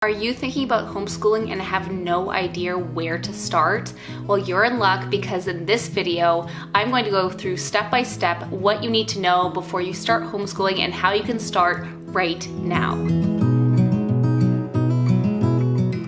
Are you thinking about homeschooling and have no idea where to start? Well, you're in luck because in this video, I'm going to go through step by step what you need to know before you start homeschooling and how you can start right now.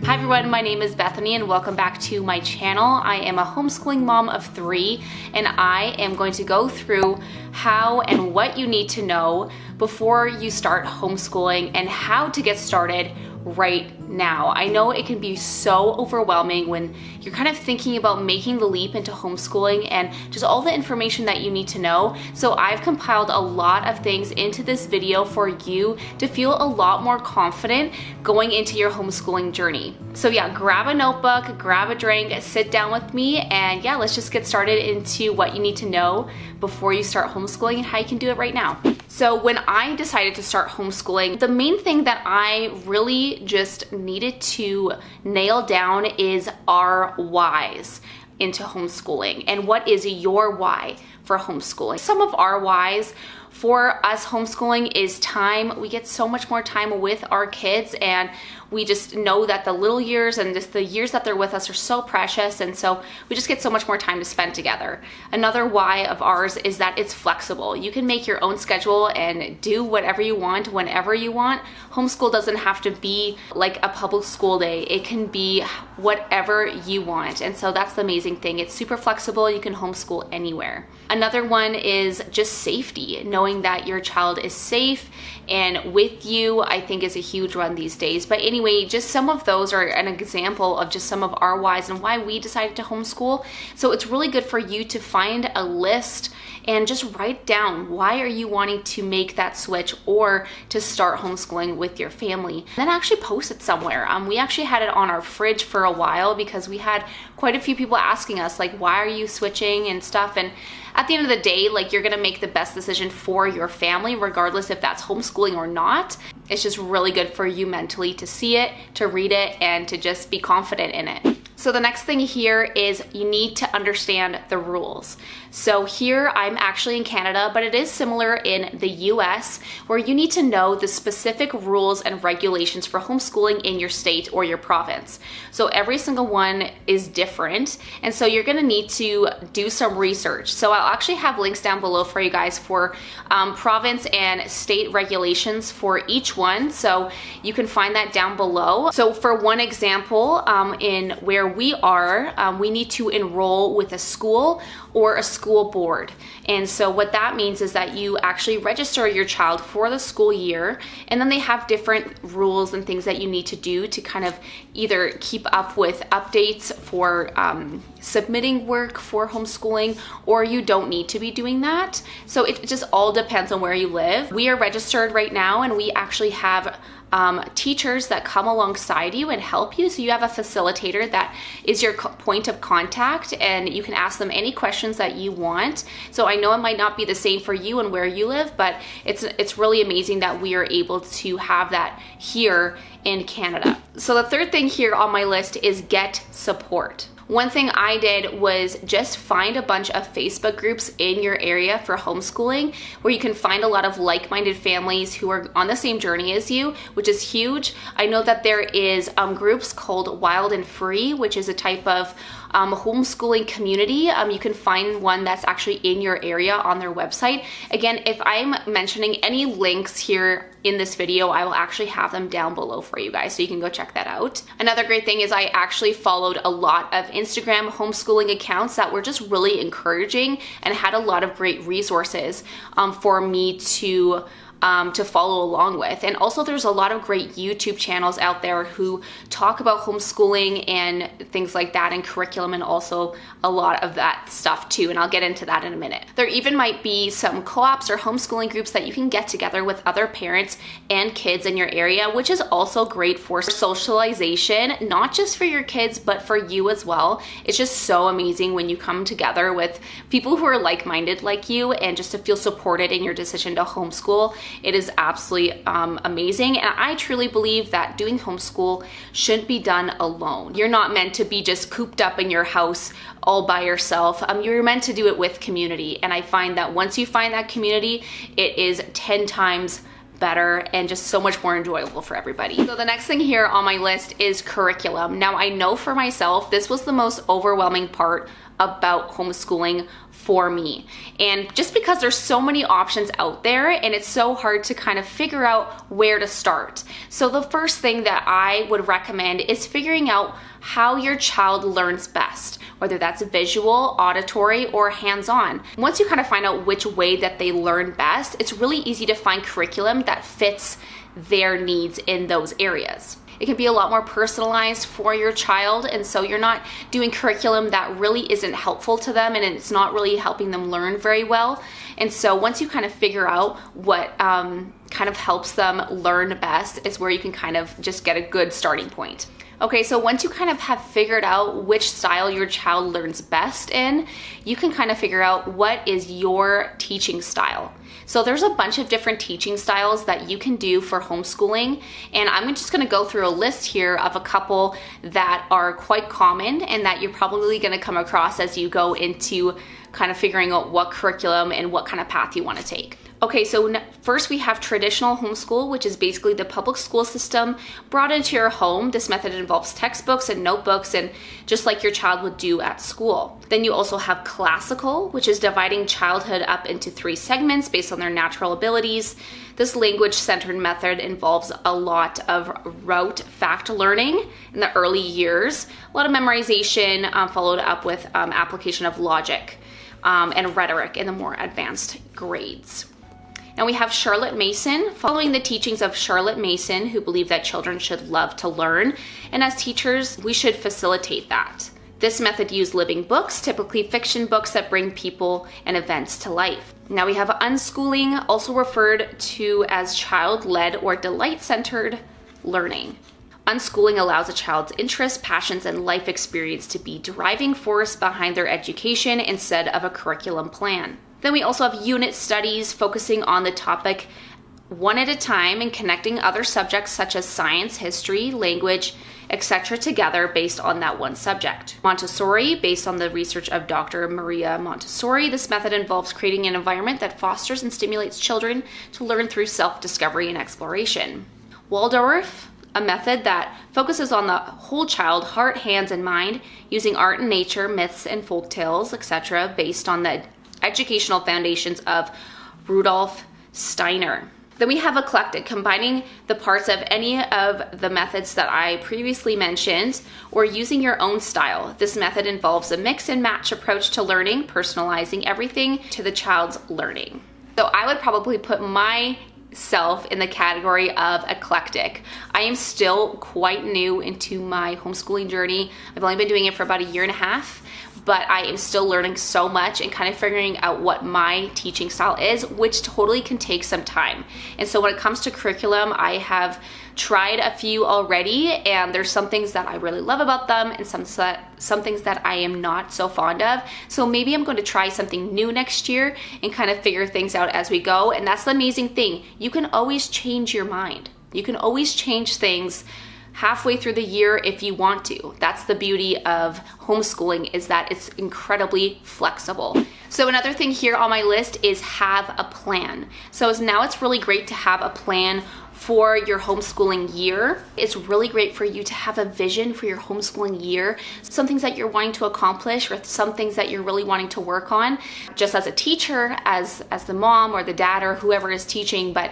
Hi everyone, my name is Bethany and welcome back to my channel. I am a homeschooling mom of 3 and I am going to go through how and what you need to know before you start homeschooling and how to get started right now. I know it can be so overwhelming when you're kind of thinking about making the leap into homeschooling and just all the information that you need to know. So I've compiled a lot of things into this video for you to feel a lot more confident going into your homeschooling journey. So yeah, grab a notebook, grab a drink, sit down with me, and yeah, let's just get started into what you need to know before you start homeschooling and how you can do it right now. So when I decided to start homeschooling, the main thing that I really just needed to nail down is our whys into homeschooling. And what is your why for homeschooling? Some of our whys for us homeschooling is time. We get so much more time with our kids, and we just know that the little years and just the years that they're with us are so precious, and so we just get so much more time to spend together. Another why of ours is that it's flexible. You can make your own schedule and do whatever you want whenever you want. Homeschool doesn't have to be like a public school day. It can be whatever you want, and so that's the amazing thing. It's super flexible. You can homeschool anywhere. Another one is just safety. Knowing that your child is safe and with you, I think, is a huge one these days. But anyway, just some of those are an example of just some of our whys and why we decided to homeschool. So it's really good for you to find a list and just write down, why are you wanting to make that switch or to start homeschooling with your family? Then actually post it somewhere. We actually had it on our fridge for a while because we had quite a few people asking us, like, why are you switching and stuff? And at the end of the day, like, you're gonna make the best decision for your family, regardless if that's homeschooling or not. It's just really good for you mentally to see it, to read it, and to just be confident in it. So the next thing here is you need to understand the rules. So here I'm actually in Canada, but it is similar in the US, where you need to know the specific rules and regulations for homeschooling in your state or your province. So every single one is different, and so you're gonna need to do some research. So I'll actually have links down below for you guys for province and state regulations for each one, so you can find that down below. So for one example, in where we are, we need to enroll with a school or a school board. And so what that means is that you actually register your child for the school year, and then they have different rules and things that you need to do to kind of either keep up with updates for submitting work for homeschooling, or you don't need to be doing that. So it just all depends on where you live. We are registered right now, and we actually have teachers that come alongside you and help you. So you have a facilitator that is your point of contact, and you can ask them any questions that you want. So I know it might not be the same for you and where you live, but it's really amazing that we are able to have that here in Canada. So the third thing here on my list is get support. One thing I did was just find a bunch of Facebook groups in your area for homeschooling, where you can find a lot of like-minded families who are on the same journey as you, which is huge. I know that there is groups called Wild and Free, which is a type of homeschooling community. You can find one that's actually in your area on their website. Again, if I'm mentioning any links here in this video, I will actually have them down below for you guys, so you can go check that out. Another great thing is I actually followed a lot of Instagram homeschooling accounts that were just really encouraging and had a lot of great resources for me to follow along with. And also there's a lot of great YouTube channels out there who talk about homeschooling and things like that, and curriculum, and also a lot of that stuff too, and I'll get into that in a minute. There even might be some co-ops or homeschooling groups that you can get together with other parents and kids in your area, which is also great for socialization, not just for your kids, but for you as well. It's just so amazing when you come together with people who are like-minded like you, and just to feel supported in your decision to homeschool. It is absolutely amazing, and I truly believe that doing homeschool shouldn't be done alone. You're not meant to be just cooped up in your house all by yourself. You're meant to do it with community, and I find that once you find that community, it is 10 times better and just so much more enjoyable for everybody. So the next thing here on my list is curriculum. Now I know for myself, this was the most overwhelming part about homeschooling for me. And just because there's so many options out there and it's so hard to kind of figure out where to start. So the first thing that I would recommend is figuring out how your child learns best, whether that's visual, auditory, or hands-on. Once you kind of find out which way that they learn best, it's really easy to find curriculum that fits their needs in those areas. It can be a lot more personalized for your child, and so you're not doing curriculum that really isn't helpful to them and it's not really helping them learn very well. And so once you kind of figure out what kind of helps them learn best, is where you can kind of just get a good starting point. Okay, so once you kind of have figured out which style your child learns best in, you can kind of figure out what is your teaching style. So there's a bunch of different teaching styles that you can do for homeschooling, and I'm just gonna go through a list here of a couple that are quite common and that you're probably gonna come across as you go into kind of figuring out what curriculum and what kind of path you wanna take. Okay, so first we have traditional homeschool, which is basically the public school system brought into your home. This method involves textbooks and notebooks, and just like your child would do at school. Then you also have classical, which is dividing childhood up into 3 segments based on their natural abilities. This language-centered method involves a lot of rote fact learning in the early years, a lot of memorization followed up with application of logic and rhetoric in the more advanced grades. Now we have Charlotte Mason, following the teachings of Charlotte Mason, who believed that children should love to learn, and as teachers, we should facilitate that. This method used living books, typically fiction books that bring people and events to life. Now we have unschooling, also referred to as child-led or delight-centered learning. Unschooling allows a child's interests, passions, and life experience to be driving force behind their education instead of a curriculum plan. Then we also have unit studies, focusing on the topic one at a time and connecting other subjects such as science, history, language, etc. together based on that one subject. Montessori, based on the research of Dr. Maria Montessori, this method involves creating an environment that fosters and stimulates children to learn through self-discovery and exploration. Waldorf, a method that focuses on the whole child, heart, hands, and mind, using art and nature, myths and folk tales, etc., based on the educational foundations of Rudolf Steiner. Then we have eclectic, combining the parts of any of the methods that I previously mentioned or using your own style. This method involves a mix and match approach to learning, personalizing everything to the child's learning. So I would probably put myself in the category of eclectic. I am still quite new into my homeschooling journey. I've only been doing it for about 1.5 years. But I am still learning so much and kind of figuring out what my teaching style is, which totally can take some time. And so when it comes to curriculum, I have tried a few already, and there's some things that I really love about them and some things that I am not so fond of. So maybe I'm going to try something new next year and kind of figure things out as we go. And that's the amazing thing. You can always change your mind. You can always change things halfway through the year if you want to. That's the beauty of homeschooling, is that it's incredibly flexible. So another thing here on my list is have a plan. So now it's really great to have a plan for your homeschooling year. It's really great for you to have a vision for your homeschooling year, some things that you're wanting to accomplish or some things that you're really wanting to work on, just as a teacher, as the mom or the dad or whoever is teaching, but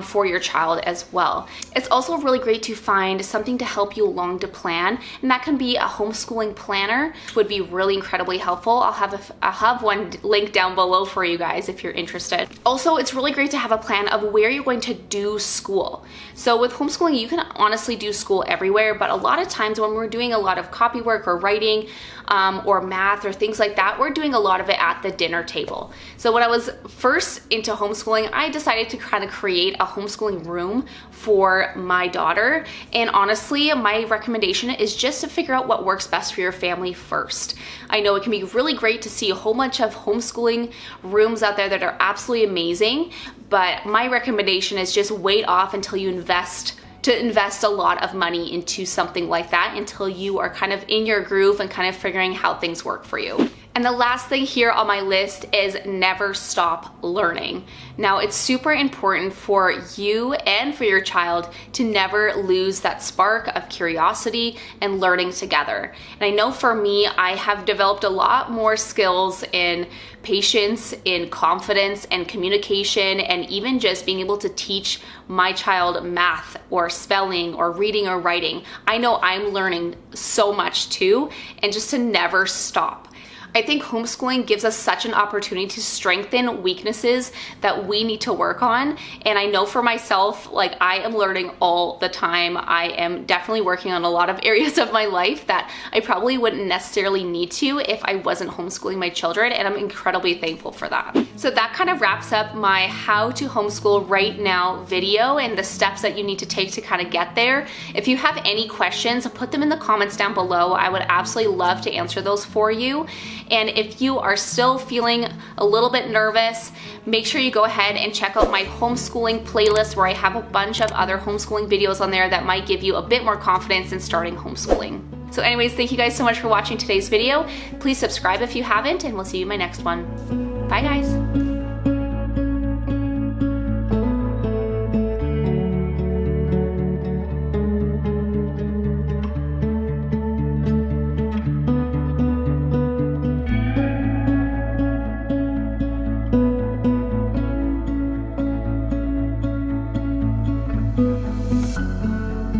for your child as well. It's also really great to find something to help you along to plan, and that can be a homeschooling planner, which would be really incredibly helpful. I'll have one link down below for you guys if you're interested. Also, it's really great to have a plan of where you're going to do school. So with homeschooling, you can honestly do school everywhere, but a lot of times when we're doing a lot of copy work or writing or math or things like that, we're doing a lot of it at the dinner table. So when I was first into homeschooling, I decided to kind of create a homeschooling room for my daughter. And honestly, my recommendation is just to figure out what works best for your family first. I know it can be really great to see a whole bunch of homeschooling rooms out there that are absolutely amazing, but my recommendation is just wait off until you invest a lot of money into something like that until you are kind of in your groove and kind of figuring how things work for you. And the last thing here on my list is never stop learning. Now, it's super important for you and for your child to never lose that spark of curiosity and learning together. And I know for me, I have developed a lot more skills in patience, in confidence and communication, and even just being able to teach my child math or spelling or reading or writing. I know I'm learning so much too, and just to never stop. I think homeschooling gives us such an opportunity to strengthen weaknesses that we need to work on. And I know for myself, like, I am learning all the time. I am definitely working on a lot of areas of my life that I probably wouldn't necessarily need to if I wasn't homeschooling my children. And I'm incredibly thankful for that. So that kind of wraps up my how to homeschool right now video and the steps that you need to take to kind of get there. If you have any questions, put them in the comments down below. I would absolutely love to answer those for you. And if you are still feeling a little bit nervous, make sure you go ahead and check out my homeschooling playlist where I have a bunch of other homeschooling videos on there that might give you a bit more confidence in starting homeschooling. So anyways, thank you guys so much for watching today's video. Please subscribe if you haven't, and we'll see you in my next one. Bye guys.